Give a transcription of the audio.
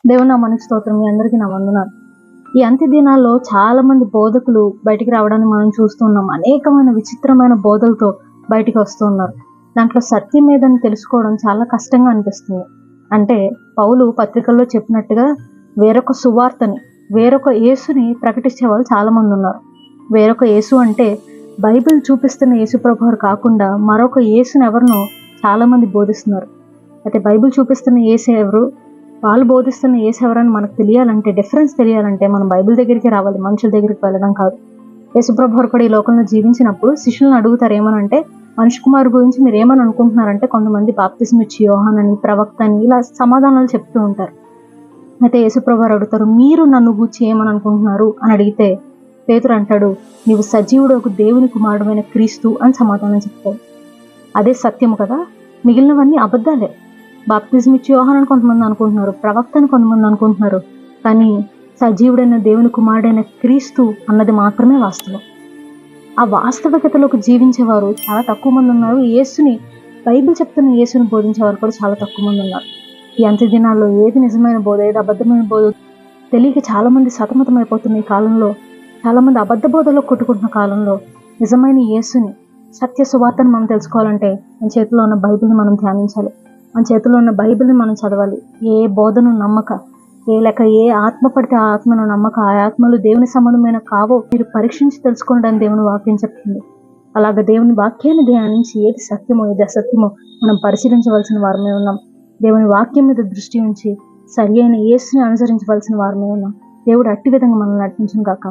దేవుని నామానికి స్తోత్రం. మీ అందరికీ నా వందనాలు. ఈ అంత్య దినాల్లో చాలా మంది బోధకులు బయటికి రావడాన్ని మనం చూస్తున్నాం. అనేకమైన విచిత్రమైన బోధలతో బయటికి వస్తూ ఉన్నారు. దాంట్లో సత్యం ఏదని తెలుసుకోవడం చాలా కష్టంగా అనిపిస్తుంది. అంటే పౌలు పత్రికల్లో చెప్పినట్టుగా వేరొక సువార్తని, వేరొక యేసుని ప్రకటించే వాళ్ళు చాలా మంది ఉన్నారు. వేరొక యేసు అంటే బైబిల్ చూపిస్తున్న యేసు ప్రభువారు కాకుండా మరొక యేసుని ఎవరినో చాలా మంది బోధిస్తున్నారు. అయితే బైబిల్ చూపిస్తున్న యేసు ఎవరు, వాళ్ళు బోధిస్తున్న యేసు ఎవరని మనకు తెలియాలంటే, డిఫరెన్స్ తెలియాలంటే మనం బైబిల్ దగ్గరికి రావాలి, మనుషుల దగ్గరికి వెళ్ళడం కాదు. యేసుప్రభువారు కూడా ఈ లోకంలో జీవించినప్పుడు శిష్యులను అడుగుతారు ఏమనంటే, మనిషి కుమారు గురించి మీరు ఏమని అనుకుంటున్నారంటే కొంతమంది బాప్తిసం ఇచ్చి యోహాన్ అని, ప్రవక్త అని ఇలా సమాధానాలు చెప్తూ ఉంటారు. అయితే యేసుప్రభువారు అడుగుతారు, మీరు నన్ను గూర్చి ఏమని అనుకుంటున్నారు అని అడిగితే పేతురు అంటాడు, నీవు సజీవుడు ఒక దేవుని కుమారుడమైన క్రీస్తు అని సమాధానం చెప్తాడు. అదే సత్యము కదా. మిగిలినవన్నీ అబద్ధాలే. బాప్తిజం ఇచ్చి యోహాన్ అని కొంతమంది అనుకుంటున్నారు, ప్రవక్త అని కొంతమంది అనుకుంటున్నారు, కానీ సజీవుడైన దేవుని కుమారుడైన క్రీస్తు అన్నది మాత్రమే వాస్తవం. ఆ వాస్తవికతలోకి జీవించేవారు చాలా తక్కువ మంది ఉన్నారు. యేసుని, బైబిల్ చెప్తున్న యేసుని బోధించేవారు కూడా చాలా తక్కువ మంది ఉన్నారు. ఈ అంత్య దినాల్లో ఏది నిజమైన బోధ, ఏది అబద్ధమైన బోధ తెలియక చాలా మంది సతమతం అయిపోతున్న ఈ కాలంలో, చాలా మంది అబద్ధ బోధలో కొట్టుకుంటున్న కాలంలో నిజమైన యేసుని, సత్య సువార్తను మనం తెలుసుకోవాలంటే మన చేతిలో ఉన్న బైబిల్ని మనం ధ్యానించాలి. మన చేతిలో ఉన్న బైబిల్ని మనం చదవాలి. ఏ బోధను నమ్మక, ఏ ఆత్మ పడితే ఆ ఆత్మను నమ్మక, ఆ ఆత్మలు దేవుని సంబంధమైన కావో మీరు పరీక్షించి తెలుసుకోవడానికి దేవుని వాక్యం చెప్తుంది. అలాగే దేవుని వాక్యాన్ని ధ్యానించి ఏది సత్యమో ఏది అసత్యమో మనం పరిశీలించవలసిన వారమే ఉన్నాం. దేవుని వాక్యం మీద దృష్టి ఉంచి సరి అయిన యేసుని అనుసరించవలసిన వారమే ఉన్నాం. దేవుడు అట్టి విధంగా మనల్ని నడిపించును గాక.